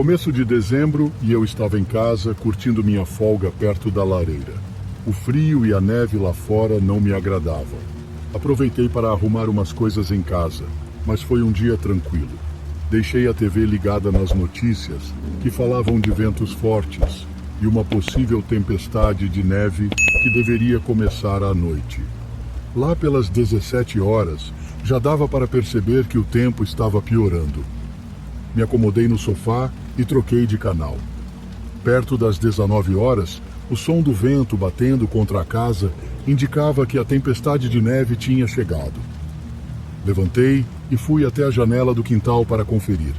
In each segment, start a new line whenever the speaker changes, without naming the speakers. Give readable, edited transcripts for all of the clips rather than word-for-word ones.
Começo de dezembro e eu estava em casa curtindo minha folga perto da lareira. O frio e a neve lá fora não me agradavam. Aproveitei para arrumar umas coisas em casa, mas foi um dia tranquilo. Deixei a TV ligada nas notícias, que falavam de ventos fortes e uma possível tempestade de neve que deveria começar à noite. Lá pelas 17 horas, já dava para perceber que o tempo estava piorando. Me acomodei no sofá e troquei de canal. Perto das 19 horas, o som do vento batendo contra a casa indicava que a tempestade de neve tinha chegado. Levantei e fui até a janela do quintal para conferir.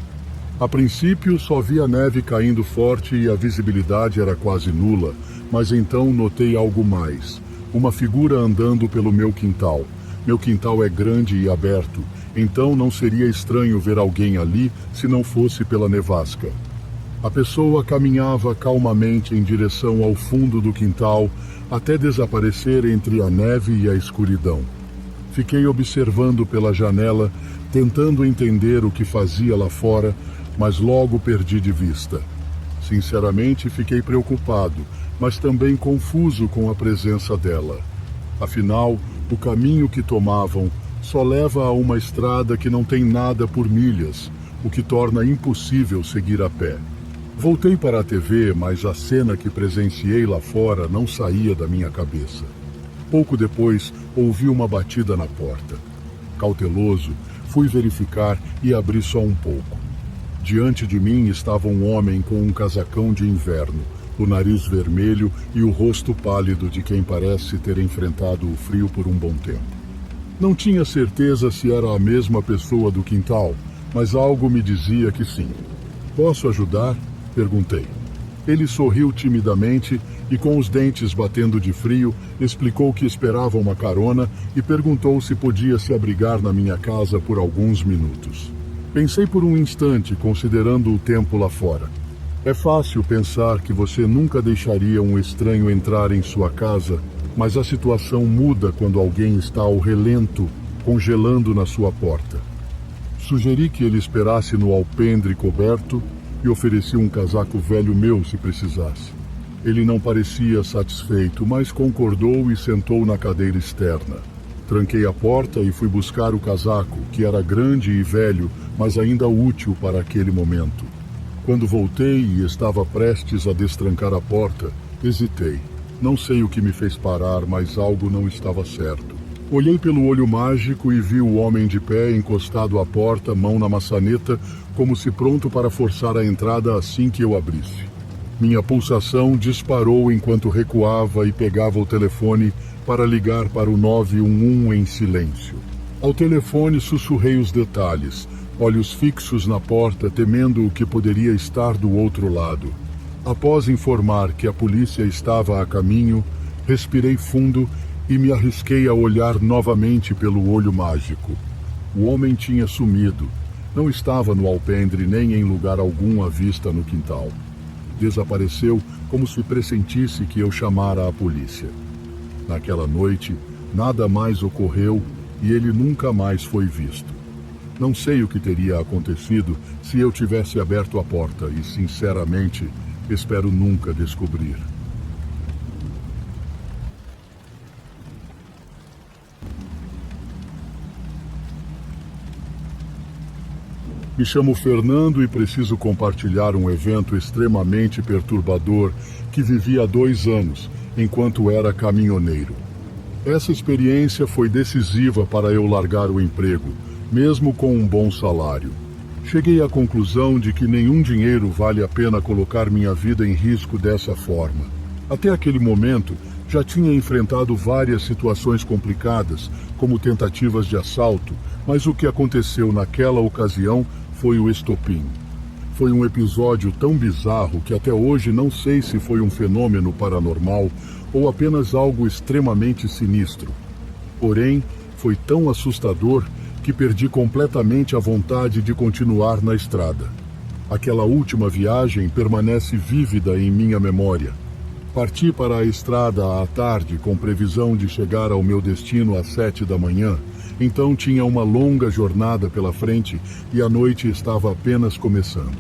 A princípio, só vi a neve caindo forte e a visibilidade era quase nula, mas então notei algo mais. Uma figura andando pelo meu quintal. Meu quintal é grande e aberto, então não seria estranho ver alguém ali se não fosse pela nevasca. A pessoa caminhava calmamente em direção ao fundo do quintal, até desaparecer entre a neve e a escuridão. Fiquei observando pela janela, tentando entender o que fazia lá fora, mas logo perdi de vista. Sinceramente, fiquei preocupado, mas também confuso com a presença dela. Afinal, o caminho que tomavam só leva a uma estrada que não tem nada por milhas, o que torna impossível seguir a pé. Voltei para a TV, mas a cena que presenciei lá fora não saía da minha cabeça. Pouco depois, ouvi uma batida na porta. Cauteloso, fui verificar e abri só um pouco. Diante de mim estava um homem com um casacão de inverno, o nariz vermelho e o rosto pálido de quem parece ter enfrentado o frio por um bom tempo. Não tinha certeza se era a mesma pessoa do quintal, mas algo me dizia que sim. "Posso ajudar?" perguntei. Ele sorriu timidamente e, com os dentes batendo de frio, explicou que esperava uma carona e perguntou se podia se abrigar na minha casa por alguns minutos. Pensei por um instante, considerando o tempo lá fora. É fácil pensar que você nunca deixaria um estranho entrar em sua casa, mas a situação muda quando alguém está ao relento, congelando na sua porta. Sugeri que ele esperasse no alpendre coberto e ofereci um casaco velho meu se precisasse. Ele não parecia satisfeito, mas concordou e sentou na cadeira externa. Tranquei a porta e fui buscar o casaco, que era grande e velho, mas ainda útil para aquele momento. Quando voltei e estava prestes a destrancar a porta, hesitei. Não sei o que me fez parar, mas algo não estava certo. Olhei pelo olho mágico e vi o homem de pé encostado à porta, mão na maçaneta, como se pronto para forçar a entrada assim que eu abrisse. Minha pulsação disparou enquanto recuava e pegava o telefone para ligar para o 911 em silêncio. Ao telefone sussurrei os detalhes, olhos fixos na porta, temendo o que poderia estar do outro lado. Após informar que a polícia estava a caminho, respirei fundo e me arrisquei a olhar novamente pelo olho mágico. O homem tinha sumido. Não estava no alpendre nem em lugar algum à vista no quintal. Desapareceu como se pressentisse que eu chamara a polícia. Naquela noite, nada mais ocorreu e ele nunca mais foi visto. Não sei o que teria acontecido se eu tivesse aberto a porta e, sinceramente, espero nunca descobrir. Me chamo Fernando e preciso compartilhar um evento extremamente perturbador que vivi há 2 anos, enquanto era caminhoneiro. Essa experiência foi decisiva para eu largar o emprego, mesmo com um bom salário. Cheguei à conclusão de que nenhum dinheiro vale a pena colocar minha vida em risco dessa forma. Até aquele momento, já tinha enfrentado várias situações complicadas, como tentativas de assalto, mas o que aconteceu naquela ocasião foi o estopim. Foi um episódio tão bizarro que até hoje não sei se foi um fenômeno paranormal ou apenas algo extremamente sinistro. Porém, foi tão assustador que perdi completamente a vontade de continuar na estrada. Aquela última viagem permanece vívida em minha memória. Parti para a estrada à tarde com previsão de chegar ao meu destino às 7 da manhã. Então tinha uma longa jornada pela frente e a noite estava apenas começando.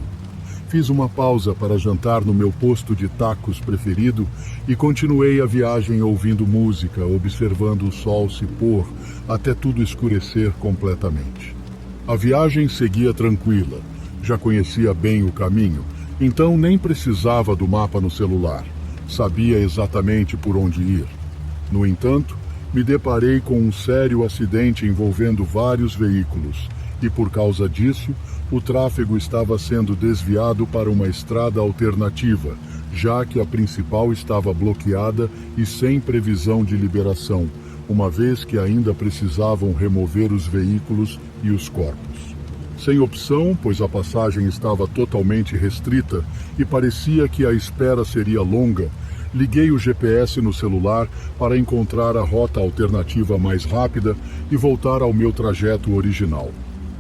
Fiz uma pausa para jantar no meu posto de tacos preferido e continuei a viagem ouvindo música, observando o sol se pôr até tudo escurecer completamente. A viagem seguia tranquila. Já conhecia bem o caminho, então nem precisava do mapa no celular. Sabia exatamente por onde ir. No entanto, me deparei com um sério acidente envolvendo vários veículos e, por causa disso, o tráfego estava sendo desviado para uma estrada alternativa, já que a principal estava bloqueada e sem previsão de liberação, uma vez que ainda precisavam remover os veículos e os corpos. Sem opção, pois a passagem estava totalmente restrita e parecia que a espera seria longa, liguei o GPS no celular para encontrar a rota alternativa mais rápida e voltar ao meu trajeto original.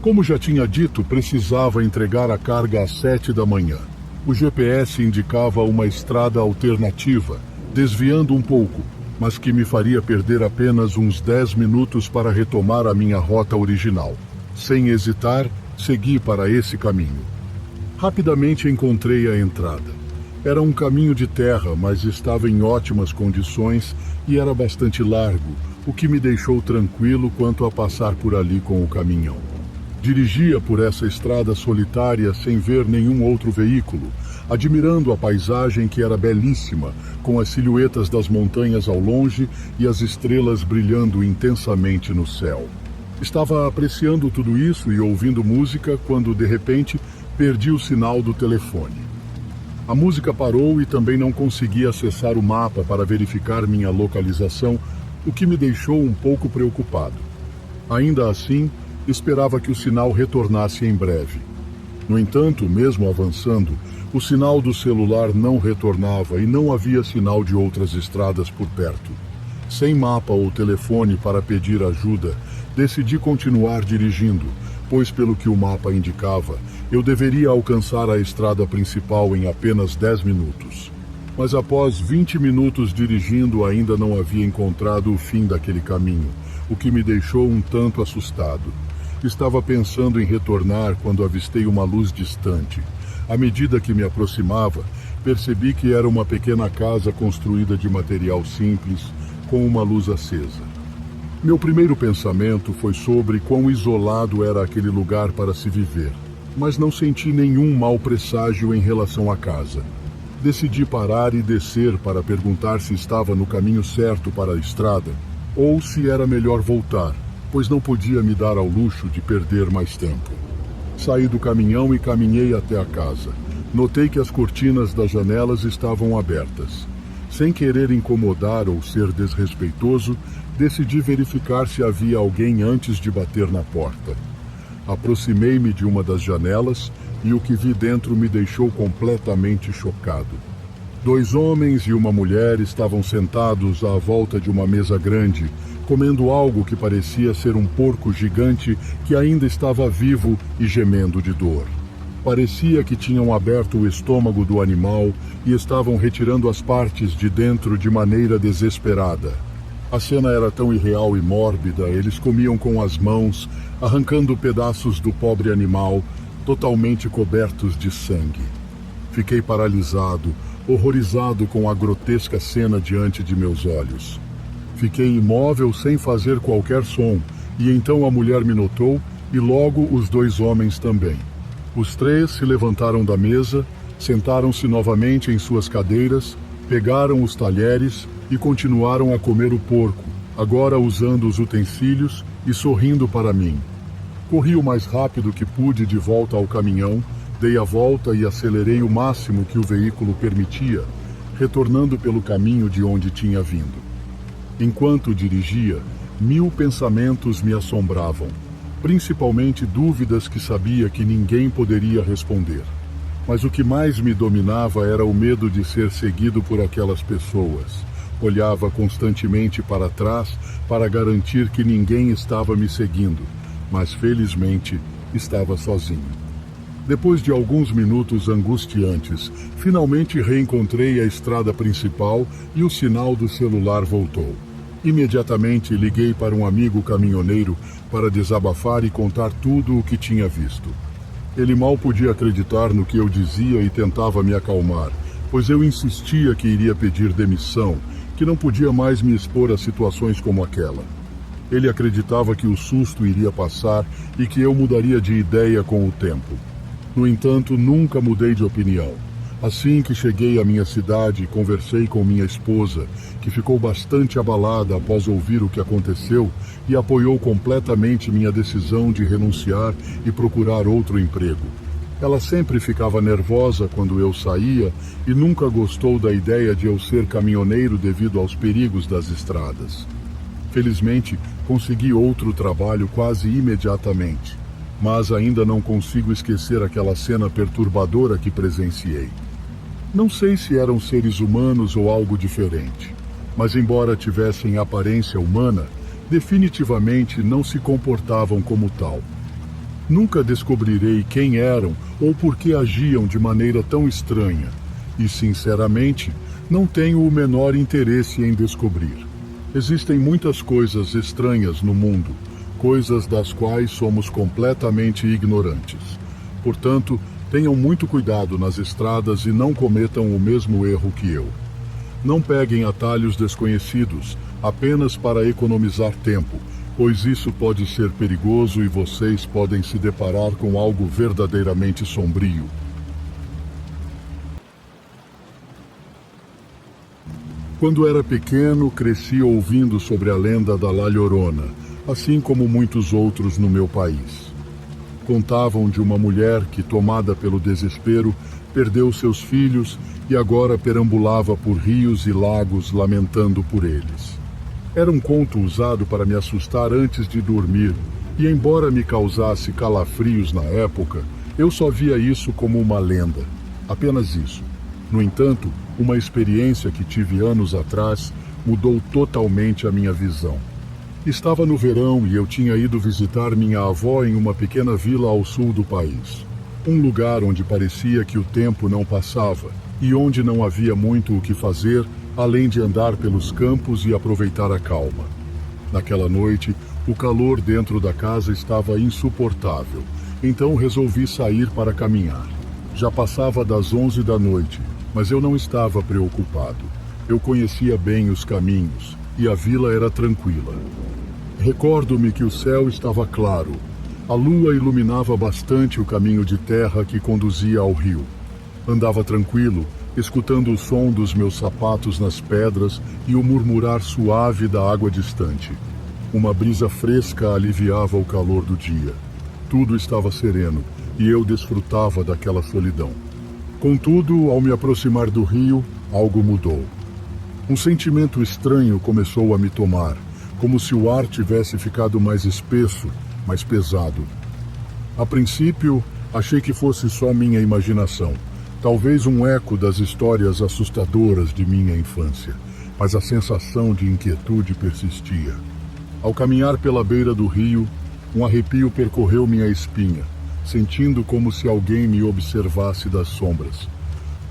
Como já tinha dito, precisava entregar a carga às 7 da manhã. O GPS indicava uma estrada alternativa, desviando um pouco, mas que me faria perder apenas uns 10 minutos para retomar a minha rota original. Sem hesitar, segui para esse caminho. Rapidamente encontrei a entrada. Era um caminho de terra, mas estava em ótimas condições e era bastante largo, o que me deixou tranquilo quanto a passar por ali com o caminhão. Dirigia por essa estrada solitária sem ver nenhum outro veículo, admirando a paisagem que era belíssima, com as silhuetas das montanhas ao longe e as estrelas brilhando intensamente no céu. Estava apreciando tudo isso e ouvindo música quando, de repente, perdi o sinal do telefone. A música parou e também não consegui acessar o mapa para verificar minha localização, o que me deixou um pouco preocupado. Ainda assim, esperava que o sinal retornasse em breve. No entanto, mesmo avançando, o sinal do celular não retornava e não havia sinal de outras estradas por perto. Sem mapa ou telefone para pedir ajuda, decidi continuar dirigindo, pois pelo que o mapa indicava, eu deveria alcançar a estrada principal em apenas 10 minutos. Mas após 20 minutos dirigindo, ainda não havia encontrado o fim daquele caminho, o que me deixou um tanto assustado. Estava pensando em retornar quando avistei uma luz distante. À medida que me aproximava, percebi que era uma pequena casa construída de material simples, com uma luz acesa. Meu primeiro pensamento foi sobre quão isolado era aquele lugar para se viver, mas não senti nenhum mau presságio em relação à casa. Decidi parar e descer para perguntar se estava no caminho certo para a estrada ou se era melhor voltar, pois não podia me dar ao luxo de perder mais tempo. Saí do caminhão e caminhei até a casa. Notei que as cortinas das janelas estavam abertas. Sem querer incomodar ou ser desrespeitoso, decidi verificar se havia alguém antes de bater na porta. Aproximei-me de uma das janelas e o que vi dentro me deixou completamente chocado. 2 homens e uma mulher estavam sentados à volta de uma mesa grande, comendo algo que parecia ser um porco gigante que ainda estava vivo e gemendo de dor. Parecia que tinham aberto o estômago do animal e estavam retirando as partes de dentro de maneira desesperada. A cena era tão irreal e mórbida, eles comiam com as mãos, arrancando pedaços do pobre animal, totalmente cobertos de sangue. Fiquei paralisado, horrorizado com a grotesca cena diante de meus olhos. Fiquei imóvel sem fazer qualquer som, e então a mulher me notou e logo os 2 homens também. Os 3 se levantaram da mesa, sentaram-se novamente em suas cadeiras, pegaram os talheres e continuaram a comer o porco, agora usando os utensílios e sorrindo para mim. Corri o mais rápido que pude de volta ao caminhão, dei a volta e acelerei o máximo que o veículo permitia, retornando pelo caminho de onde tinha vindo. Enquanto dirigia, 1000 pensamentos me assombravam, principalmente dúvidas que sabia que ninguém poderia responder. Mas o que mais me dominava era o medo de ser seguido por aquelas pessoas. Olhava constantemente para trás para garantir que ninguém estava me seguindo, mas felizmente estava sozinho. Depois de alguns minutos angustiantes, finalmente reencontrei a estrada principal e o sinal do celular voltou. Imediatamente liguei para um amigo caminhoneiro para desabafar e contar tudo o que tinha visto. Ele mal podia acreditar no que eu dizia e tentava me acalmar, pois eu insistia que iria pedir demissão, que não podia mais me expor a situações como aquela. Ele acreditava que o susto iria passar e que eu mudaria de ideia com o tempo. No entanto, nunca mudei de opinião. Assim que cheguei à minha cidade, conversei com minha esposa, que ficou bastante abalada após ouvir o que aconteceu e apoiou completamente minha decisão de renunciar e procurar outro emprego. Ela sempre ficava nervosa quando eu saía e nunca gostou da ideia de eu ser caminhoneiro devido aos perigos das estradas. Felizmente, consegui outro trabalho quase imediatamente, mas ainda não consigo esquecer aquela cena perturbadora que presenciei. Não sei se eram seres humanos ou algo diferente, mas embora tivessem aparência humana, definitivamente não se comportavam como tal. Nunca descobrirei quem eram ou por que agiam de maneira tão estranha, e sinceramente, não tenho o menor interesse em descobrir. Existem muitas coisas estranhas no mundo, coisas das quais somos completamente ignorantes. Portanto, tenham muito cuidado nas estradas e não cometam o mesmo erro que eu. Não peguem atalhos desconhecidos apenas para economizar tempo, pois isso pode ser perigoso e vocês podem se deparar com algo verdadeiramente sombrio. Quando era pequeno, cresci ouvindo sobre a lenda da La Llorona, assim como muitos outros no meu país. Contavam de uma mulher que, tomada pelo desespero, perdeu seus filhos e agora perambulava por rios e lagos lamentando por eles. Era um conto usado para me assustar antes de dormir, e embora me causasse calafrios na época, eu só via isso como uma lenda, apenas isso. No entanto, uma experiência que tive anos atrás mudou totalmente a minha visão. Estava no verão e eu tinha ido visitar minha avó em uma pequena vila ao sul do país. Um lugar onde parecia que o tempo não passava e onde não havia muito o que fazer, além de andar pelos campos e aproveitar a calma. Naquela noite, o calor dentro da casa estava insuportável, então resolvi sair para caminhar. Já passava das 11 da noite, mas eu não estava preocupado. Eu conhecia bem os caminhos e a vila era tranquila. Recordo-me que o céu estava claro. A lua iluminava bastante o caminho de terra que conduzia ao rio. Andava tranquilo, escutando o som dos meus sapatos nas pedras e o murmurar suave da água distante. Uma brisa fresca aliviava o calor do dia. Tudo estava sereno e eu desfrutava daquela solidão. Contudo, ao me aproximar do rio, algo mudou. Um sentimento estranho começou a me tomar, como se o ar tivesse ficado mais espesso, mais pesado. A princípio, achei que fosse só minha imaginação, talvez um eco das histórias assustadoras de minha infância, mas a sensação de inquietude persistia. Ao caminhar pela beira do rio, um arrepio percorreu minha espinha, sentindo como se alguém me observasse das sombras.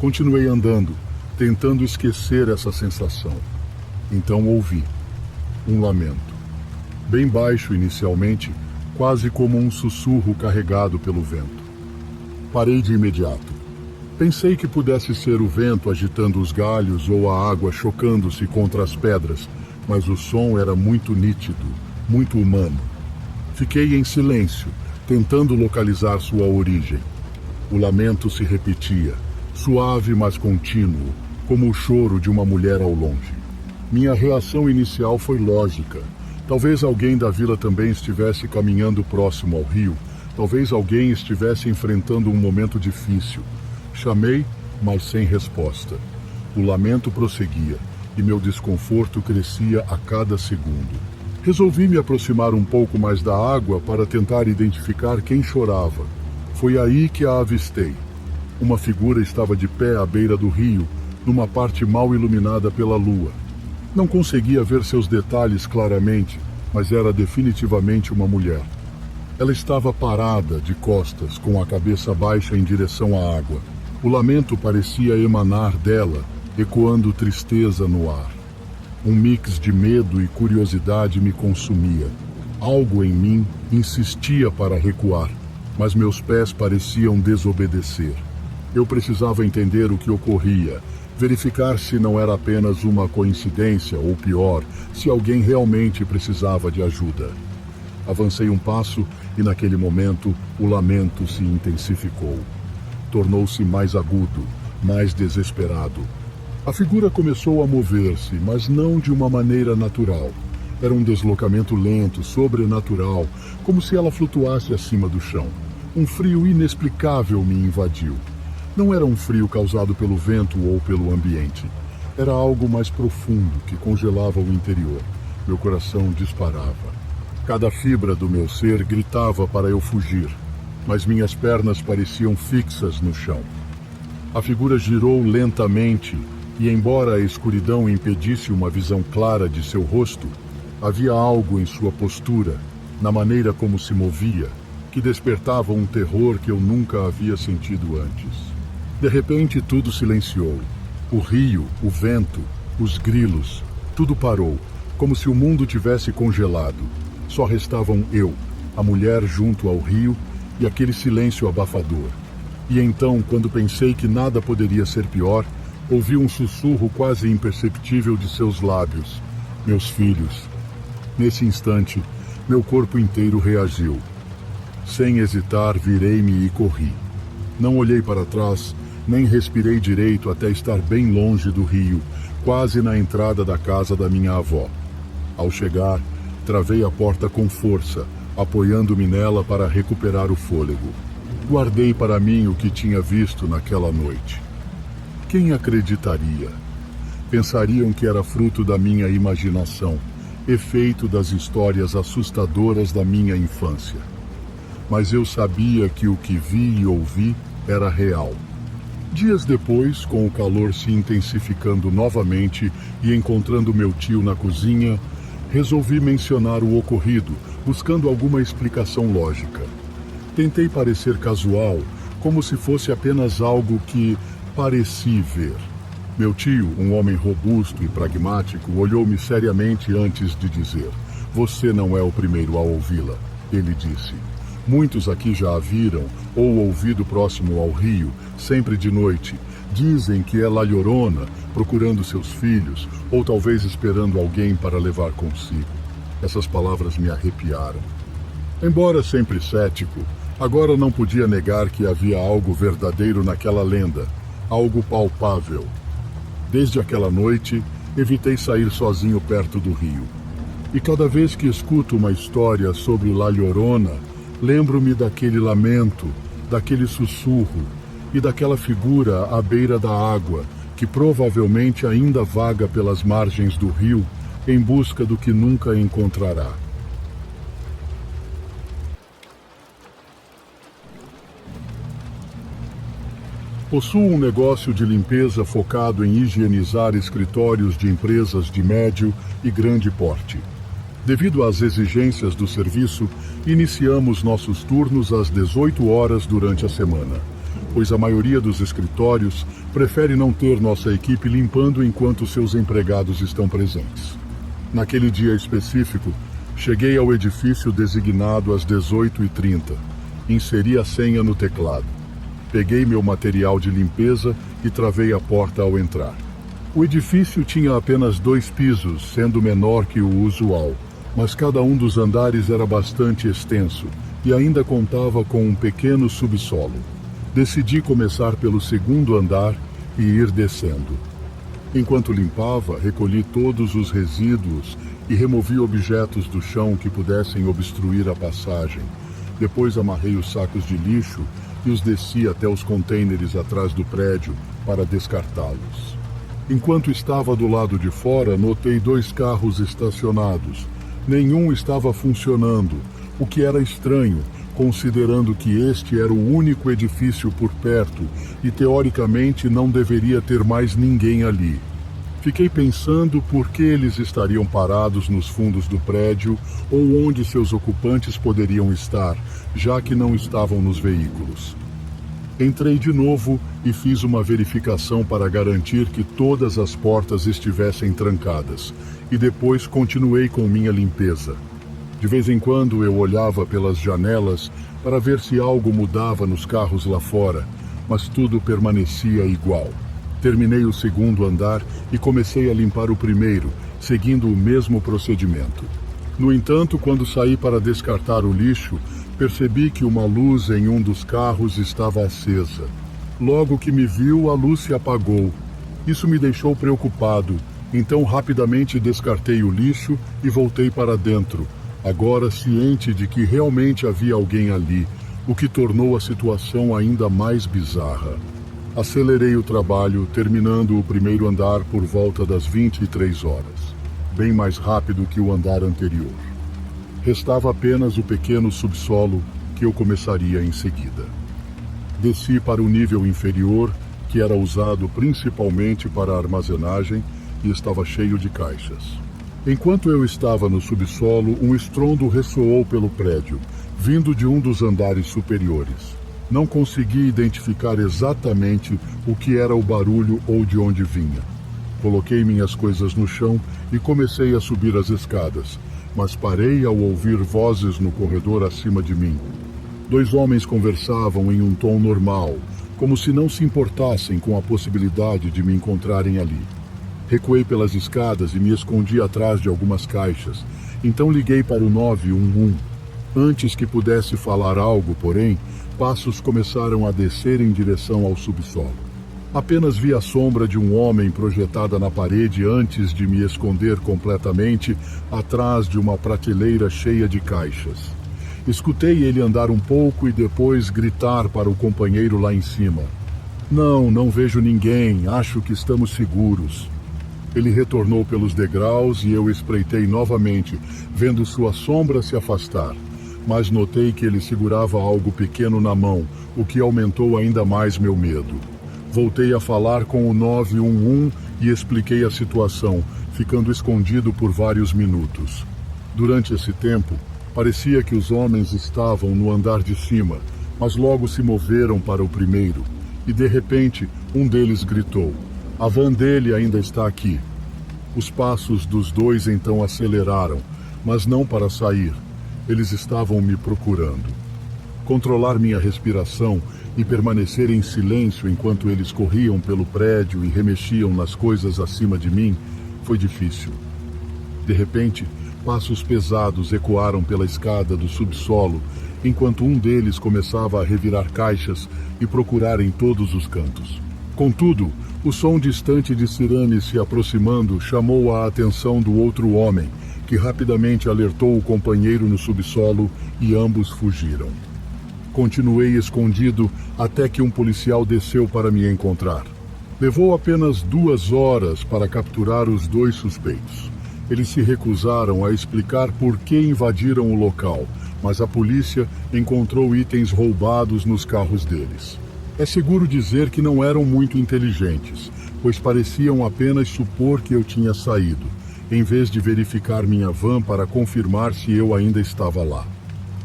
Continuei andando, tentando esquecer essa sensação. Então ouvi um lamento. Bem baixo inicialmente, quase como um sussurro carregado pelo vento. Parei de imediato. Pensei que pudesse ser o vento agitando os galhos ou a água chocando-se contra as pedras, mas o som era muito nítido, muito humano. Fiquei em silêncio, tentando localizar sua origem. O lamento se repetia, suave mas contínuo, como o choro de uma mulher ao longe. Minha reação inicial foi lógica. Talvez alguém da vila também estivesse caminhando próximo ao rio. Talvez alguém estivesse enfrentando um momento difícil. Chamei, mas sem resposta. O lamento prosseguia e meu desconforto crescia a cada segundo. Resolvi me aproximar um pouco mais da água para tentar identificar quem chorava. Foi aí que a avistei. Uma figura estava de pé à beira do rio, numa parte mal iluminada pela lua. Não conseguia ver seus detalhes claramente, mas era definitivamente uma mulher. Ela estava parada, de costas, com a cabeça baixa em direção à água. O lamento parecia emanar dela, ecoando tristeza no ar. Um mix de medo e curiosidade me consumia. Algo em mim insistia para recuar, mas meus pés pareciam desobedecer. Eu precisava entender o que ocorria, verificar se não era apenas uma coincidência ou, pior, se alguém realmente precisava de ajuda. Avancei um passo e, naquele momento, o lamento se intensificou. Tornou-se mais agudo, mais desesperado. A figura começou a mover-se, mas não de uma maneira natural. Era um deslocamento lento, sobrenatural, como se ela flutuasse acima do chão. Um frio inexplicável me invadiu. Não era um frio causado pelo vento ou pelo ambiente. Era algo mais profundo que congelava o interior. Meu coração disparava. Cada fibra do meu ser gritava para eu fugir, mas minhas pernas pareciam fixas no chão. A figura girou lentamente e, embora a escuridão impedisse uma visão clara de seu rosto, havia algo em sua postura, na maneira como se movia, que despertava um terror que eu nunca havia sentido antes. De repente, tudo silenciou. O rio, o vento, os grilos, tudo parou, como se o mundo tivesse congelado. Só restavam eu, a mulher junto ao rio e aquele silêncio abafador. E então, quando pensei que nada poderia ser pior, ouvi um sussurro quase imperceptível de seus lábios. Meus filhos. Nesse instante, meu corpo inteiro reagiu. Sem hesitar, virei-me e corri. Não olhei para trás, nem respirei direito até estar bem longe do rio, quase na entrada da casa da minha avó. Ao chegar, travei a porta com força, apoiando-me nela para recuperar o fôlego. Guardei para mim o que tinha visto naquela noite. Quem acreditaria? Pensariam que era fruto da minha imaginação, efeito das histórias assustadoras da minha infância. Mas eu sabia que o que vi e ouvi era real. Dias depois, com o calor se intensificando novamente e encontrando meu tio na cozinha, resolvi mencionar o ocorrido, buscando alguma explicação lógica. Tentei parecer casual, como se fosse apenas algo que pareci ver. Meu tio, um homem robusto e pragmático, olhou-me seriamente antes de dizer: "Você não é o primeiro a ouvi-la", ele disse. "Muitos aqui já a viram ou ouvido próximo ao rio, sempre de noite. Dizem que é La Llorona, procurando seus filhos, ou talvez esperando alguém para levar consigo." Essas palavras me arrepiaram. Embora sempre cético, agora não podia negar que havia algo verdadeiro naquela lenda, algo palpável. Desde aquela noite, evitei sair sozinho perto do rio. E cada vez que escuto uma história sobre La Llorona, lembro-me daquele lamento, daquele sussurro e daquela figura à beira da água, que provavelmente ainda vaga pelas margens do rio em busca do que nunca encontrará. Possuo um negócio de limpeza focado em higienizar escritórios de empresas de médio e grande porte. Devido às exigências do serviço, iniciamos nossos turnos às 18 horas durante a semana, pois a maioria dos escritórios prefere não ter nossa equipe limpando enquanto seus empregados estão presentes. Naquele dia específico, cheguei ao edifício designado às 18h30. Inseri a senha no teclado. Peguei meu material de limpeza e travei a porta ao entrar. O edifício tinha apenas 2 pisos, sendo menor que o usual, mas cada um dos andares era bastante extenso e ainda contava com um pequeno subsolo. Decidi começar pelo 2º andar e ir descendo. Enquanto limpava, recolhi todos os resíduos e removi objetos do chão que pudessem obstruir a passagem. Depois amarrei os sacos de lixo e os desci até os contêineres atrás do prédio para descartá-los. Enquanto estava do lado de fora, notei 2 carros estacionados. Nenhum estava funcionando, o que era estranho, considerando que este era o único edifício por perto e teoricamente não deveria ter mais ninguém ali. Fiquei pensando por que eles estariam parados nos fundos do prédio ou onde seus ocupantes poderiam estar, já que não estavam nos veículos. Entrei de novo e fiz uma verificação para garantir que todas as portas estivessem trancadas, e depois continuei com minha limpeza. De vez em quando eu olhava pelas janelas para ver se algo mudava nos carros lá fora, mas tudo permanecia igual. Terminei o segundo andar e comecei a limpar o primeiro, seguindo o mesmo procedimento. No entanto, quando saí para descartar o lixo, percebi que uma luz em um dos carros estava acesa. Logo que me viu, a luz se apagou. Isso me deixou preocupado, então rapidamente descartei o lixo e voltei para dentro, agora ciente de que realmente havia alguém ali, o que tornou a situação ainda mais bizarra. Acelerei o trabalho, terminando o primeiro andar por volta das 23 horas, bem mais rápido que o andar anterior. Restava apenas o pequeno subsolo que eu começaria em seguida. Desci para o nível inferior, que era usado principalmente para armazenagem e estava cheio de caixas. Enquanto eu estava no subsolo, um estrondo ressoou pelo prédio, vindo de um dos andares superiores. Não consegui identificar exatamente o que era o barulho ou de onde vinha. Coloquei minhas coisas no chão e comecei a subir as escadas, mas parei ao ouvir vozes no corredor acima de mim. 2 homens conversavam em um tom normal, como se não se importassem com a possibilidade de me encontrarem ali. Recuei pelas escadas e me escondi atrás de algumas caixas. Então liguei para o 911. Antes que pudesse falar algo, porém, passos começaram a descer em direção ao subsolo. Apenas vi a sombra de um homem projetada na parede antes de me esconder completamente atrás de uma prateleira cheia de caixas. Escutei ele andar um pouco e depois gritar para o companheiro lá em cima. Não vejo ninguém, acho que estamos seguros." Ele retornou pelos degraus e eu espreitei novamente, vendo sua sombra se afastar. Mas notei que ele segurava algo pequeno na mão, o que aumentou ainda mais meu medo. Voltei a falar com o 911 e expliquei a situação, ficando escondido por vários minutos. Durante esse tempo, parecia que os homens estavam no andar de cima, mas logo se moveram para o primeiro, e de repente um deles gritou: "A van dele ainda está aqui." Os passos dos 2 então aceleraram, mas não para sair. Eles estavam me procurando. Controlar minha respiração e permanecer em silêncio enquanto eles corriam pelo prédio e remexiam nas coisas acima de mim foi difícil. De repente, passos pesados ecoaram pela escada do subsolo, enquanto um deles começava a revirar caixas e procurar em todos os cantos. Contudo, o som distante de sirenes se aproximando chamou a atenção do outro homem, que rapidamente alertou o companheiro no subsolo e ambos fugiram. Continuei escondido até que um policial desceu para me encontrar. Levou apenas 2 horas para capturar os 2 suspeitos. Eles se recusaram a explicar por que invadiram o local, mas a polícia encontrou itens roubados nos carros deles. É seguro dizer que não eram muito inteligentes, pois pareciam apenas supor que eu tinha saído, em vez de verificar minha van para confirmar se eu ainda estava lá.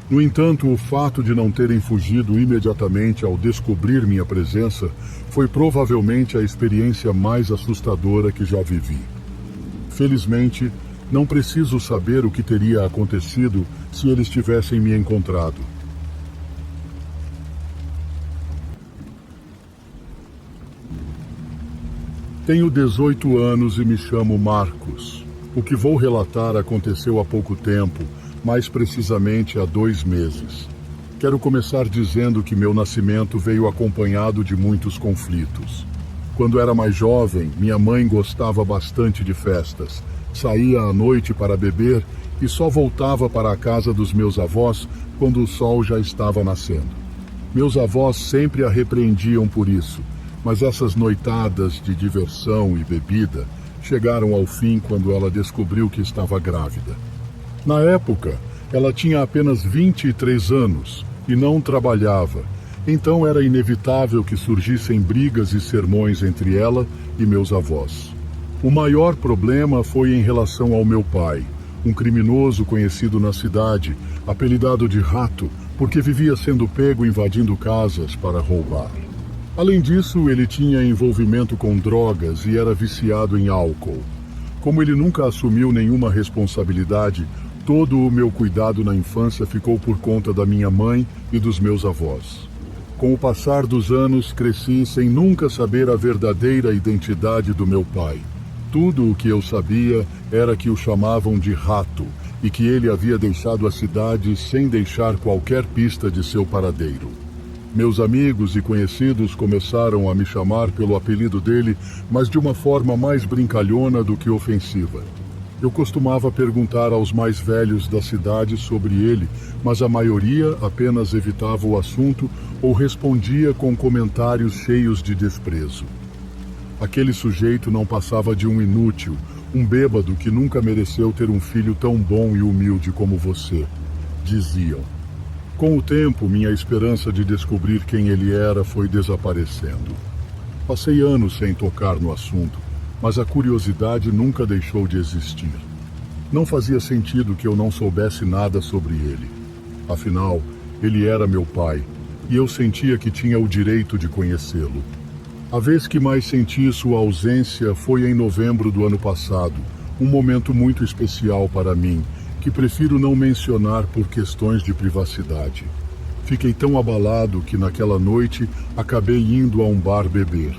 No entanto, o fato de não terem fugido imediatamente ao descobrir minha presença foi provavelmente a experiência mais assustadora que já vivi. Felizmente, não preciso saber o que teria acontecido se eles tivessem me encontrado. Tenho 18 anos e me chamo Marcos. O que vou relatar aconteceu há pouco tempo, mais precisamente há 2 meses. Quero começar dizendo que meu nascimento veio acompanhado de muitos conflitos. Quando era mais jovem, minha mãe gostava bastante de festas. Saía à noite para beber e só voltava para a casa dos meus avós quando o sol já estava nascendo. Meus avós sempre a repreendiam por isso, mas essas noitadas de diversão e bebida chegaram ao fim quando ela descobriu que estava grávida. Na época, ela tinha apenas 23 anos e não trabalhava, então era inevitável que surgissem brigas e sermões entre ela e meus avós. O maior problema foi em relação ao meu pai, um criminoso conhecido na cidade, apelidado de Rato, porque vivia sendo pego invadindo casas para roubar. Além disso, ele tinha envolvimento com drogas e era viciado em álcool. Como ele nunca assumiu nenhuma responsabilidade, Todo o meu cuidado na infância ficou por conta da minha mãe e dos meus avós. Com o passar dos anos, cresci sem nunca saber a verdadeira identidade do meu pai. Tudo o que eu sabia era que o chamavam de Rato e que ele havia deixado a cidade sem deixar qualquer pista de seu paradeiro. Meus amigos e conhecidos começaram a me chamar pelo apelido dele, mas de uma forma mais brincalhona do que ofensiva. Eu costumava perguntar aos mais velhos da cidade sobre ele, mas a maioria apenas evitava o assunto ou respondia com comentários cheios de desprezo. Aquele sujeito não passava de um inútil, um bêbado que nunca mereceu ter um filho tão bom e humilde como você, diziam. Com o tempo, minha esperança de descobrir quem ele era foi desaparecendo. Passei anos sem tocar no assunto, mas a curiosidade nunca deixou de existir. Não fazia sentido que eu não soubesse nada sobre ele. Afinal, ele era meu pai, e eu sentia que tinha o direito de conhecê-lo. A vez que mais senti sua ausência foi em novembro do ano passado, um momento muito especial para mim, que prefiro não mencionar por questões de privacidade. Fiquei tão abalado que naquela noite acabei indo a um bar beber.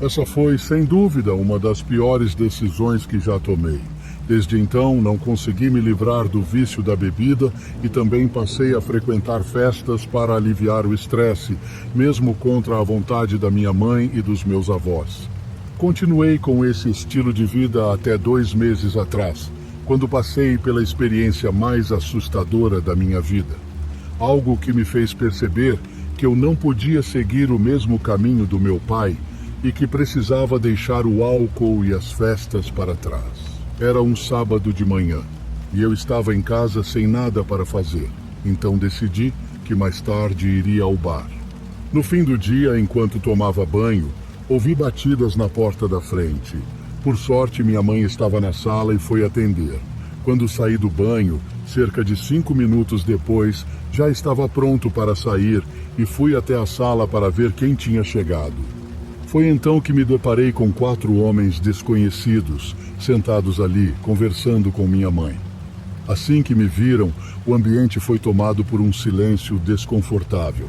Essa foi, sem dúvida, uma das piores decisões que já tomei. Desde então, não consegui me livrar do vício da bebida e também passei a frequentar festas para aliviar o estresse, mesmo contra a vontade da minha mãe e dos meus avós. Continuei com esse estilo de vida até 2 meses atrás, quando passei pela experiência mais assustadora da minha vida. Algo que me fez perceber que eu não podia seguir o mesmo caminho do meu pai e que precisava deixar o álcool e as festas para trás. Era um sábado de manhã e eu estava em casa sem nada para fazer, então decidi que mais tarde iria ao bar. No fim do dia, enquanto tomava banho, ouvi batidas na porta da frente. Por sorte, minha mãe estava na sala e foi atender. Quando saí do banho, cerca de 5 minutos depois, já estava pronto para sair e fui até a sala para ver quem tinha chegado. Foi então que me deparei com 4 homens desconhecidos, sentados ali, conversando com minha mãe. Assim que me viram, o ambiente foi tomado por um silêncio desconfortável.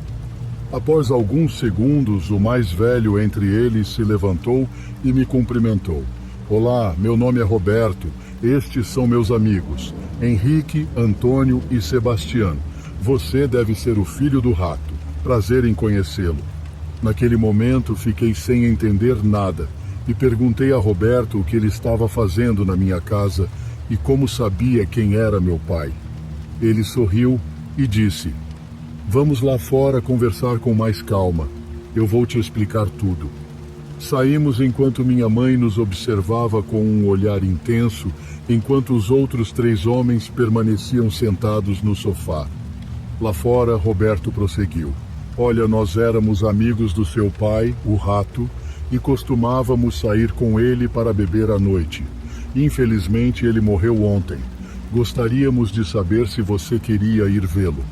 Após alguns segundos, o mais velho entre eles se levantou e me cumprimentou. Olá, meu nome é Roberto. Estes são meus amigos, Henrique, Antônio e Sebastião. Você deve ser o filho do Rato. Prazer em conhecê-lo. Naquele momento, fiquei sem entender nada e perguntei a Roberto o que ele estava fazendo na minha casa e como sabia quem era meu pai. Ele sorriu e disse: "Vamos lá fora conversar com mais calma. Eu vou te explicar tudo." Saímos enquanto minha mãe nos observava com um olhar intenso, enquanto os outros 3 homens permaneciam sentados no sofá. Lá fora, Roberto prosseguiu. Olha, nós éramos amigos do seu pai, o Rato, e costumávamos sair com ele para beber à noite. Infelizmente, ele morreu ontem. Gostaríamos de saber se você queria ir vê-lo.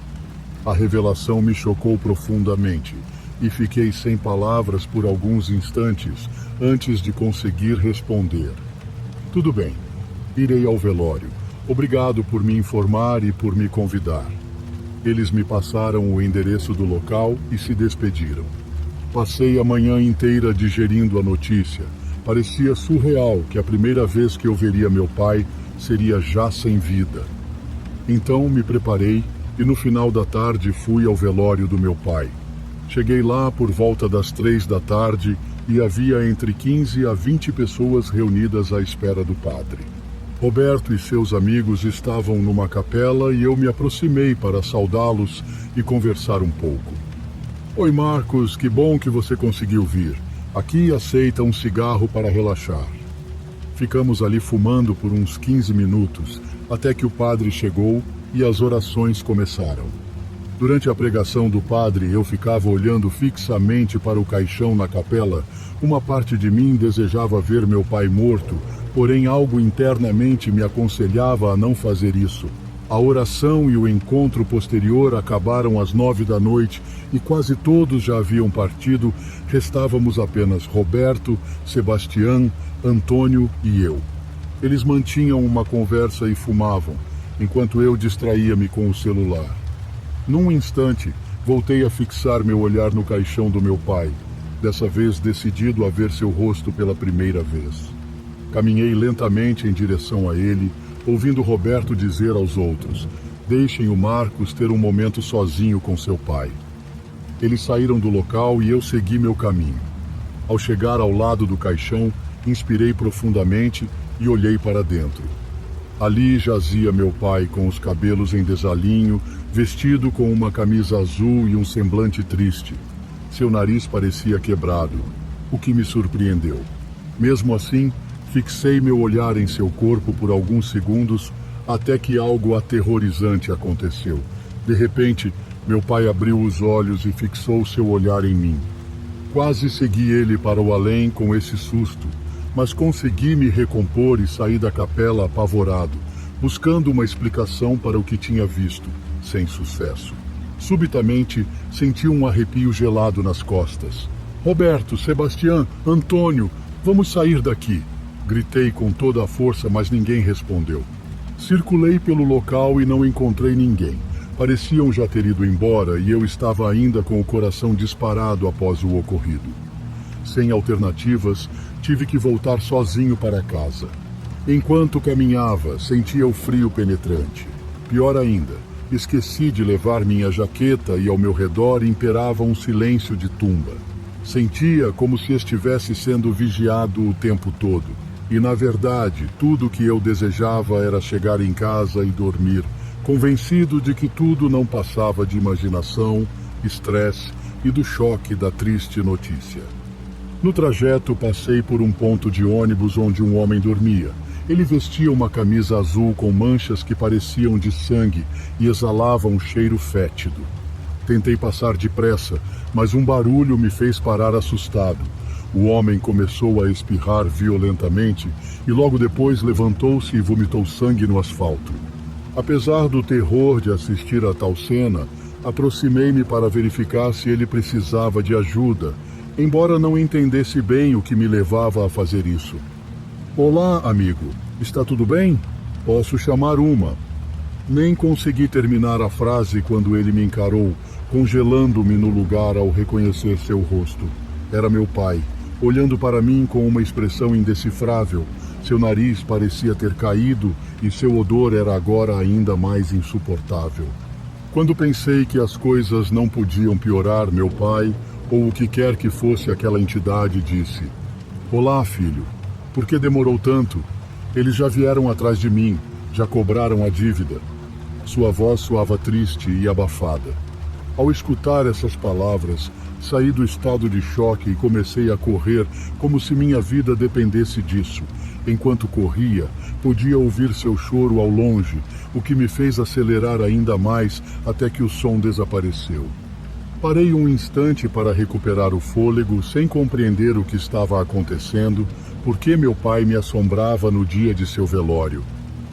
A revelação me chocou profundamente e fiquei sem palavras por alguns instantes antes de conseguir responder. Tudo bem, irei ao velório. Obrigado por me informar e por me convidar. Eles me passaram o endereço do local e se despediram. Passei a manhã inteira digerindo a notícia. Parecia surreal que a primeira vez que eu veria meu pai seria já sem vida. Então me preparei e no final da tarde fui ao velório do meu pai. Cheguei lá por volta das 3 da tarde e havia entre 15 a 20 pessoas reunidas à espera do padre. Roberto e seus amigos estavam numa capela e eu me aproximei para saudá-los e conversar um pouco. Oi Marcos, que bom que você conseguiu vir. Aqui aceita um cigarro para relaxar. Ficamos ali fumando por uns 15 minutos, até que o padre chegou e as orações começaram. Durante a pregação do padre, eu ficava olhando fixamente para o caixão na capela. Uma parte de mim desejava ver meu pai morto, porém algo internamente me aconselhava a não fazer isso. A oração e o encontro posterior acabaram às 9 da noite e quase todos já haviam partido. Restávamos apenas Roberto, Sebastião, Antônio e eu. Eles mantinham uma conversa e fumavam. enquanto eu distraía-me com o celular. Num instante, voltei a fixar meu olhar no caixão do meu pai, dessa vez decidido a ver seu rosto pela primeira vez. Caminhei lentamente em direção a ele, ouvindo Roberto dizer aos outros: deixem o Marcos ter um momento sozinho com seu pai. Eles saíram do local e eu segui meu caminho. Ao chegar ao lado do caixão, inspirei profundamente e olhei para dentro. Ali jazia meu pai com os cabelos em desalinho, vestido com uma camisa azul e um semblante triste. Seu nariz parecia quebrado, o que me surpreendeu. Mesmo assim, fixei meu olhar em seu corpo por alguns segundos, até que algo aterrorizante aconteceu. De repente, meu pai abriu os olhos e fixou seu olhar em mim. Quase segui ele para o além com esse susto, mas consegui me recompor e sair da capela apavorado, buscando uma explicação para o que tinha visto, sem sucesso. Subitamente, senti um arrepio gelado nas costas. Roberto, Sebastião, Antônio, vamos sair daqui! Gritei com toda a força, mas ninguém respondeu. Circulei pelo local e não encontrei ninguém. Pareciam já ter ido embora e eu estava ainda com o coração disparado após o ocorrido. Sem alternativas, tive que voltar sozinho para casa. Enquanto caminhava, sentia o frio penetrante. Pior ainda, esqueci de levar minha jaqueta e ao meu redor imperava um silêncio de tumba. Sentia como se estivesse sendo vigiado o tempo todo. E, na verdade, tudo o que eu desejava era chegar em casa e dormir, convencido de que tudo não passava de imaginação, estresse e do choque da triste notícia. No trajeto, passei por um ponto de ônibus onde um homem dormia. Ele vestia uma camisa azul com manchas que pareciam de sangue e exalava um cheiro fétido. Tentei passar depressa, mas um barulho me fez parar assustado. O homem começou a espirrar violentamente e logo depois levantou-se e vomitou sangue no asfalto. Apesar do terror de assistir a tal cena, aproximei-me para verificar se ele precisava de ajuda, embora não entendesse bem o que me levava a fazer isso. Olá, amigo. Está tudo bem? Posso chamar uma. Nem consegui terminar a frase quando ele me encarou, congelando-me no lugar ao reconhecer seu rosto. Era meu pai, olhando para mim com uma expressão indecifrável. Seu nariz parecia ter caído e seu odor era agora ainda mais insuportável. Quando pensei que as coisas não podiam piorar, meu pai, ou o que quer que fosse aquela entidade, disse: Olá, filho. Por que demorou tanto? Eles já vieram atrás de mim, já cobraram a dívida. Sua voz soava triste e abafada. Ao escutar essas palavras, saí do estado de choque e comecei a correr como se minha vida dependesse disso. Enquanto corria, podia ouvir seu choro ao longe, o que me fez acelerar ainda mais até que o som desapareceu. Parei um instante para recuperar o fôlego, sem compreender o que estava acontecendo, porque meu pai me assombrava no dia de seu velório.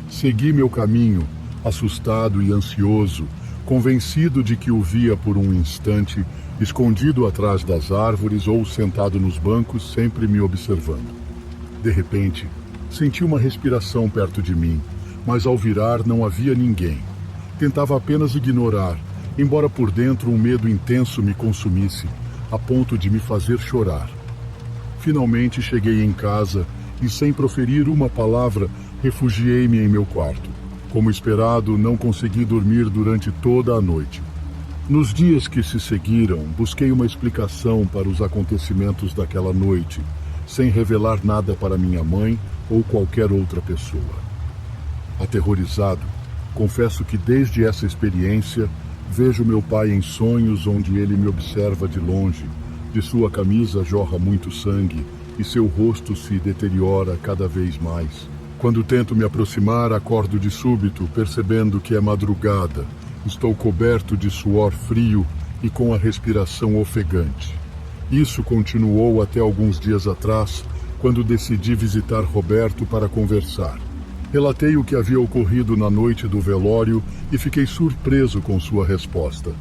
Segui meu caminho, assustado e ansioso, convencido de que o via por um instante, escondido atrás das árvores ou sentado nos bancos, sempre me observando. De repente, senti uma respiração perto de mim, mas ao virar não havia ninguém. Tentava apenas ignorar, embora por dentro um medo intenso me consumisse, a ponto de me fazer chorar. Finalmente cheguei em casa e, sem proferir uma palavra, refugiei-me em meu quarto. Como esperado, não consegui dormir durante toda a noite. Nos dias que se seguiram, busquei uma explicação para os acontecimentos daquela noite, sem revelar nada para minha mãe ou qualquer outra pessoa. Aterrorizado, confesso que desde essa experiência, vejo meu pai em sonhos onde ele me observa de longe. De sua camisa jorra muito sangue e seu rosto se deteriora cada vez mais. Quando tento me aproximar, acordo de súbito, percebendo que é madrugada. Estou coberto de suor frio e com a respiração ofegante. Isso continuou até alguns dias atrás, quando decidi visitar Roberto para conversar. Relatei o que havia ocorrido na noite do velório e fiquei surpreso com sua resposta.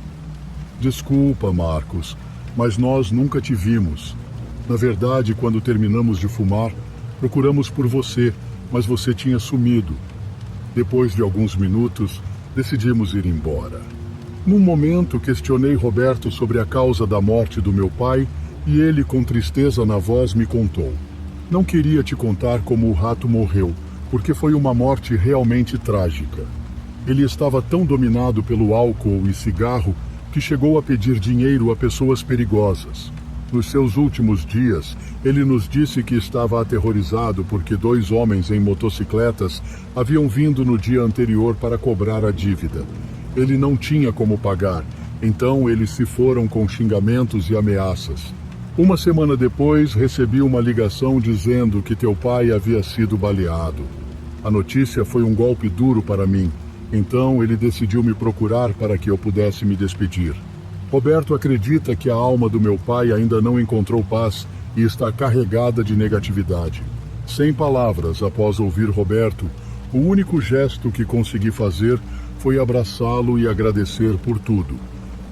Desculpa, Marcos, mas nós nunca te vimos. Na verdade, quando terminamos de fumar, procuramos por você, mas você tinha sumido. Depois de alguns minutos, decidimos ir embora. Num momento, questionei Roberto sobre a causa da morte do meu pai e ele, com tristeza na voz, me contou. Não queria te contar como o rato morreu, porque foi uma morte realmente trágica. Ele estava tão dominado pelo álcool e cigarro que chegou a pedir dinheiro a pessoas perigosas. Nos seus últimos dias, ele nos disse que estava aterrorizado porque 2 homens em motocicletas haviam vindo no dia anterior para cobrar a dívida. Ele não tinha como pagar, então eles se foram com xingamentos e ameaças. Uma semana depois, recebi uma ligação dizendo que teu pai havia sido baleado. A notícia foi um golpe duro para mim, então ele decidiu me procurar para que eu pudesse me despedir. Roberto acredita que a alma do meu pai ainda não encontrou paz e está carregada de negatividade. Sem palavras, após ouvir Roberto, o único gesto que consegui fazer foi abraçá-lo e agradecer por tudo.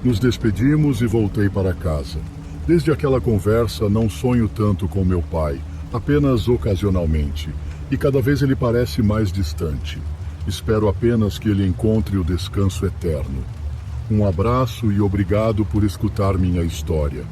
Nos despedimos e voltei para casa. Desde aquela conversa, não sonho tanto com meu pai, apenas ocasionalmente, e cada vez ele parece mais distante. Espero apenas que ele encontre o descanso eterno. Um abraço e obrigado por escutar minha história.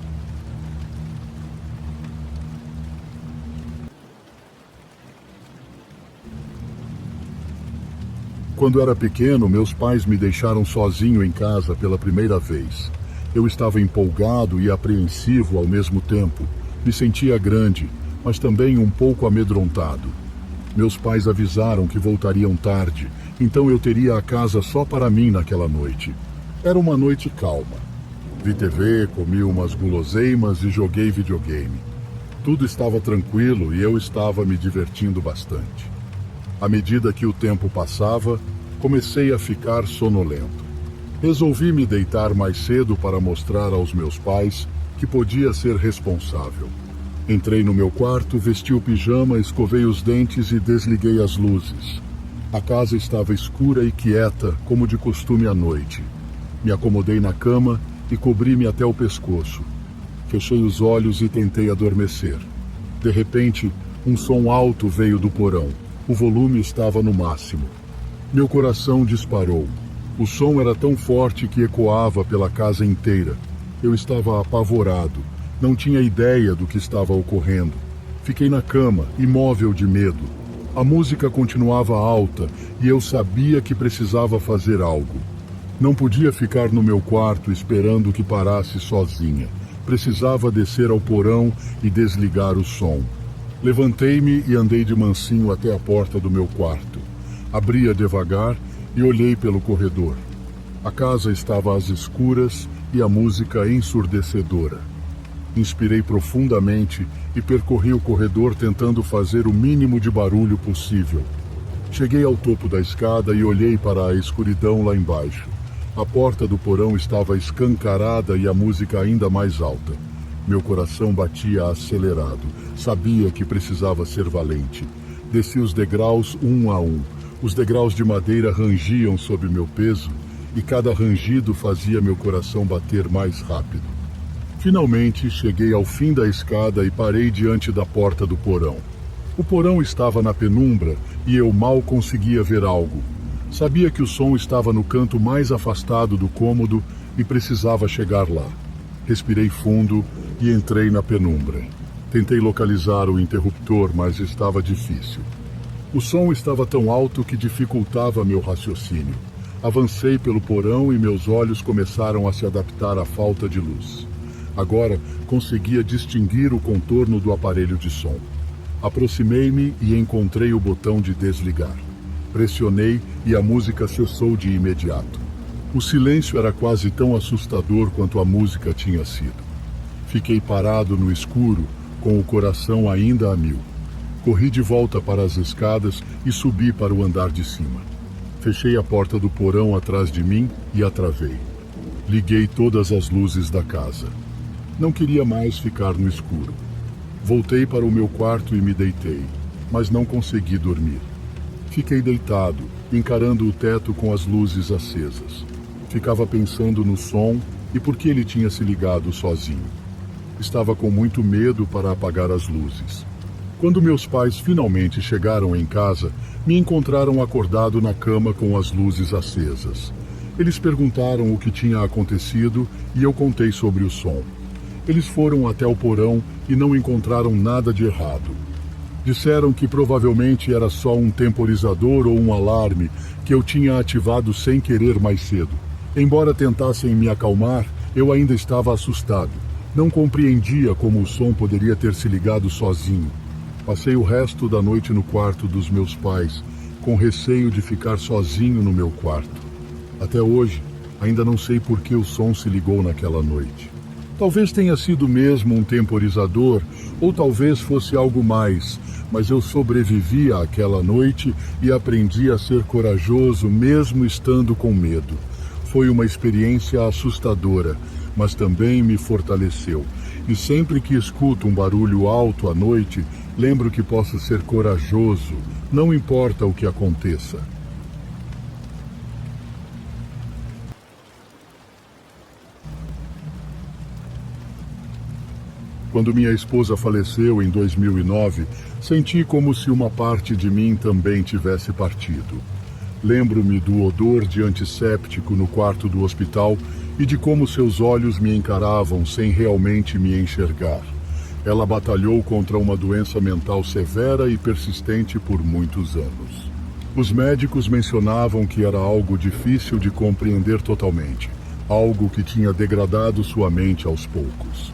Quando era pequeno, meus pais me deixaram sozinho em casa pela primeira vez. Eu estava empolgado e apreensivo ao mesmo tempo. Me sentia grande, mas também um pouco amedrontado. Meus pais avisaram que voltariam tarde, então eu teria a casa só para mim naquela noite. Era uma noite calma. Vi TV, comi umas guloseimas e joguei videogame. Tudo estava tranquilo e eu estava me divertindo bastante. À medida que o tempo passava, comecei a ficar sonolento. Resolvi me deitar mais cedo para mostrar aos meus pais que podia ser responsável. Entrei no meu quarto, vesti o pijama, escovei os dentes e desliguei as luzes. A casa estava escura e quieta, como de costume à noite. Me acomodei na cama e cobri-me até o pescoço. Fechei os olhos e tentei adormecer. De repente, um som alto veio do porão. O volume estava no máximo. Meu coração disparou. O som era tão forte que ecoava pela casa inteira. Eu estava apavorado. Não tinha ideia do que estava ocorrendo. Fiquei na cama, imóvel de medo. A música continuava alta e eu sabia que precisava fazer algo. Não podia ficar no meu quarto esperando que parasse sozinha. Precisava descer ao porão e desligar o som. Levantei-me e andei de mansinho até a porta do meu quarto. Abri-a devagar e olhei pelo corredor. A casa estava às escuras e a música ensurdecedora. Inspirei profundamente e percorri o corredor tentando fazer o mínimo de barulho possível. Cheguei ao topo da escada e olhei para a escuridão lá embaixo. A porta do porão estava escancarada e a música ainda mais alta. Meu coração batia acelerado. Sabia que precisava ser valente. Desci os degraus um a um. Os degraus de madeira rangiam sob meu peso e cada rangido fazia meu coração bater mais rápido. Finalmente, cheguei ao fim da escada e parei diante da porta do porão. O porão estava na penumbra e eu mal conseguia ver algo. Sabia que o som estava no canto mais afastado do cômodo e precisava chegar lá. Respirei fundo e entrei na penumbra. Tentei localizar o interruptor, mas estava difícil. O som estava tão alto que dificultava meu raciocínio. Avancei pelo porão e meus olhos começaram a se adaptar à falta de luz. Agora conseguia distinguir o contorno do aparelho de som. Aproximei-me e encontrei o botão de desligar. Pressionei e a música cessou de imediato. O silêncio era quase tão assustador quanto a música tinha sido. Fiquei parado no escuro, com o coração ainda a mil. Corri de volta para as escadas e subi para o andar de cima. Fechei a porta do porão atrás de mim e a travei. Liguei todas as luzes da casa. Não queria mais ficar no escuro. Voltei para o meu quarto e me deitei, mas não consegui dormir. Fiquei deitado, encarando o teto com as luzes acesas. Ficava pensando no som e por que ele tinha se ligado sozinho. Estava com muito medo para apagar as luzes. Quando meus pais finalmente chegaram em casa, me encontraram acordado na cama com as luzes acesas. Eles perguntaram o que tinha acontecido e eu contei sobre o som. Eles foram até o porão e não encontraram nada de errado. Disseram que provavelmente era só um temporizador ou um alarme que eu tinha ativado sem querer mais cedo. Embora tentassem me acalmar, eu ainda estava assustado. Não compreendia como o som poderia ter se ligado sozinho. Passei o resto da noite no quarto dos meus pais, com receio de ficar sozinho no meu quarto. Até hoje, ainda não sei por que o som se ligou naquela noite. Talvez tenha sido mesmo um temporizador, ou talvez fosse algo mais, mas eu sobrevivi àquela noite e aprendi a ser corajoso mesmo estando com medo. Foi uma experiência assustadora, mas também me fortaleceu. E sempre que escuto um barulho alto à noite, lembro que posso ser corajoso, não importa o que aconteça. Quando minha esposa faleceu em 2009, senti como se uma parte de mim também tivesse partido. Lembro-me do odor de antisséptico no quarto do hospital e de como seus olhos me encaravam sem realmente me enxergar. Ela batalhou contra uma doença mental severa e persistente por muitos anos. Os médicos mencionavam que era algo difícil de compreender totalmente, algo que tinha degradado sua mente aos poucos.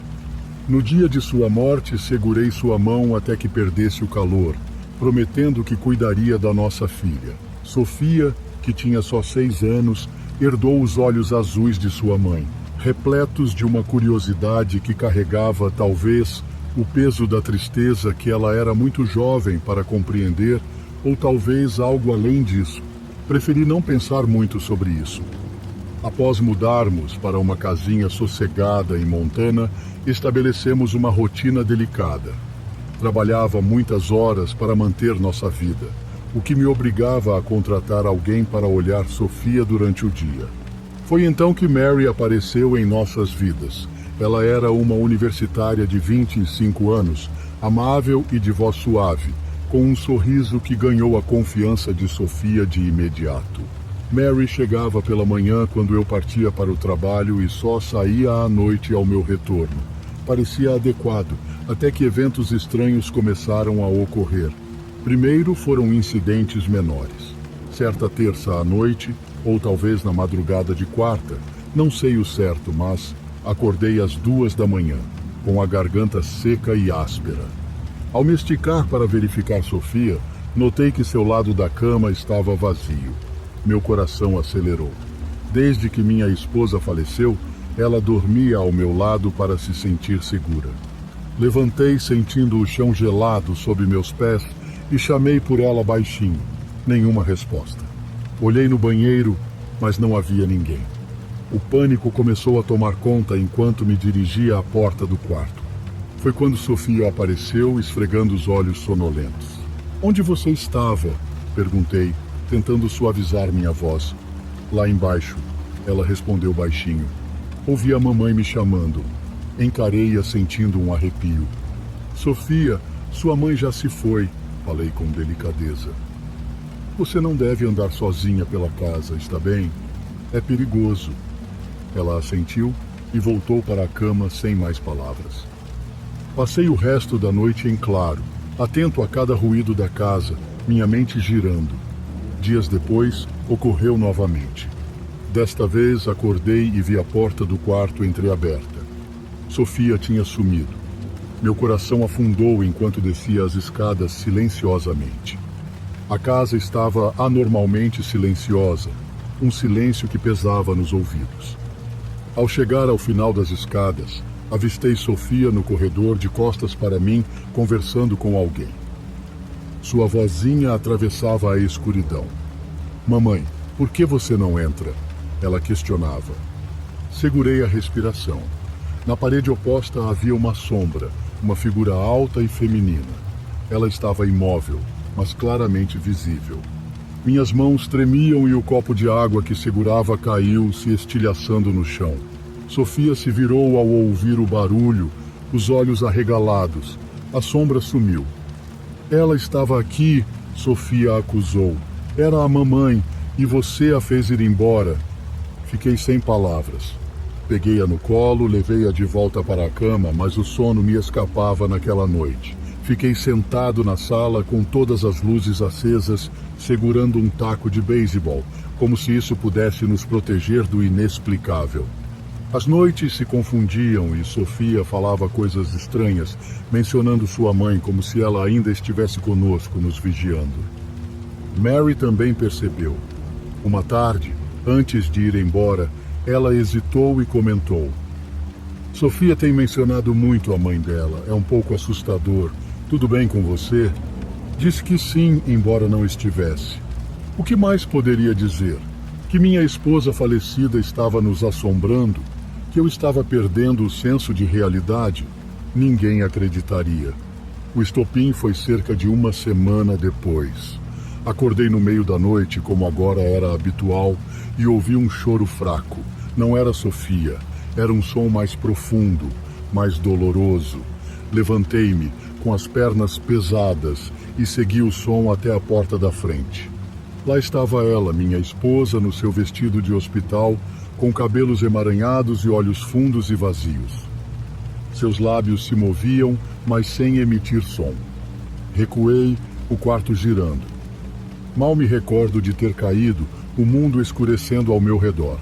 No dia de sua morte, segurei sua mão até que perdesse o calor, prometendo que cuidaria da nossa filha. Sofia, que tinha só 6 anos, herdou os olhos azuis de sua mãe, repletos de uma curiosidade que carregava, talvez, o peso da tristeza que ela era muito jovem para compreender, ou talvez algo além disso. Preferi não pensar muito sobre isso. Após mudarmos para uma casinha sossegada em Montana, estabelecemos uma rotina delicada. Trabalhava muitas horas para manter nossa vida, o que me obrigava a contratar alguém para olhar Sofia durante o dia. Foi então que Mary apareceu em nossas vidas. Ela era uma universitária de 25 anos, amável e de voz suave, com um sorriso que ganhou a confiança de Sofia de imediato. Mary chegava pela manhã quando eu partia para o trabalho e só saía à noite ao meu retorno. Parecia adequado, até que eventos estranhos começaram a ocorrer. Primeiro foram incidentes menores. Certa terça à noite, ou talvez na madrugada de quarta, não sei o certo, mas acordei às 2 da manhã, com a garganta seca e áspera. Ao me esticar para verificar Sofia, notei que seu lado da cama estava vazio. Meu coração acelerou. Desde que minha esposa faleceu, ela dormia ao meu lado para se sentir segura. Levantei sentindo o chão gelado sob meus pés e chamei por ela baixinho. Nenhuma resposta. Olhei no banheiro, mas não havia ninguém. O pânico começou a tomar conta enquanto me dirigia à porta do quarto. Foi quando Sofia apareceu, esfregando os olhos sonolentos. "Onde você estava?" perguntei, tentando suavizar minha voz. "Lá embaixo", ela respondeu baixinho. Ouvi a mamãe me chamando. Encarei-a sentindo um arrepio. "Sofia, sua mãe já se foi", falei com delicadeza. "Você não deve andar sozinha pela casa, está bem? É perigoso." Ela assentiu e voltou para a cama sem mais palavras. Passei o resto da noite em claro, atento a cada ruído da casa, minha mente girando. Dias depois, ocorreu novamente. Desta vez, acordei e vi a porta do quarto entreaberta. Sofia tinha sumido. Meu coração afundou enquanto descia as escadas silenciosamente. A casa estava anormalmente silenciosa, um silêncio que pesava nos ouvidos. Ao chegar ao final das escadas, avistei Sofia no corredor de costas para mim, conversando com alguém. Sua vozinha atravessava a escuridão. "Mamãe, por que você não entra?" ela questionava. Segurei a respiração. Na parede oposta havia uma sombra, uma figura alta e feminina. Ela estava imóvel, mas claramente visível. Minhas mãos tremiam e o copo de água que segurava caiu, se estilhaçando no chão. Sofia se virou ao ouvir o barulho, os olhos arregalados. A sombra sumiu. Ela estava aqui, Sofia acusou. Era a mamãe e você a fez ir embora. Fiquei sem palavras. Peguei-a no colo, levei-a de volta para a cama, mas o sono me escapava naquela noite. Fiquei sentado na sala com todas as luzes acesas, segurando um taco de beisebol, como se isso pudesse nos proteger do inexplicável. As noites se confundiam e Sofia falava coisas estranhas, mencionando sua mãe como se ela ainda estivesse conosco, nos vigiando. Mary também percebeu. Uma tarde, antes de ir embora, ela hesitou e comentou: Sofia tem mencionado muito a mãe dela. É um pouco assustador. Tudo bem com você? Disse que sim, embora não estivesse. O que mais poderia dizer? Que minha esposa falecida estava nos assombrando? Que eu estava perdendo o senso de realidade? Ninguém acreditaria. O estopim foi cerca de uma semana depois. Acordei no meio da noite, como agora era habitual, e ouvi um choro fraco. Não era Sofia. Era um som mais profundo, mais doloroso. Levantei-me, com as pernas pesadas, e segui o som até a porta da frente. Lá estava ela, minha esposa, no seu vestido de hospital, com cabelos emaranhados e olhos fundos e vazios. Seus lábios se moviam, mas sem emitir som. Recuei, o quarto girando. Mal me recordo de ter caído, o mundo escurecendo ao meu redor.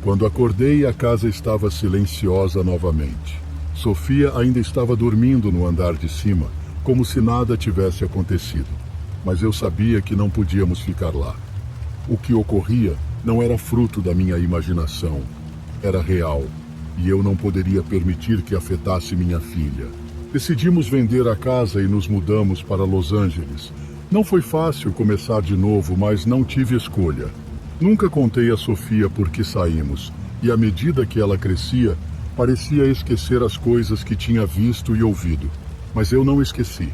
Quando acordei, a casa estava silenciosa novamente. Sofia ainda estava dormindo no andar de cima, como se nada tivesse acontecido. Mas eu sabia que não podíamos ficar lá. O que ocorria não era fruto da minha imaginação. Era real, e eu não poderia permitir que afetasse minha filha. Decidimos vender a casa e nos mudamos para Los Angeles. Não foi fácil começar de novo, mas não tive escolha. Nunca contei a Sofia por que saímos, e à medida que ela crescia, parecia esquecer as coisas que tinha visto e ouvido. Mas eu não esqueci.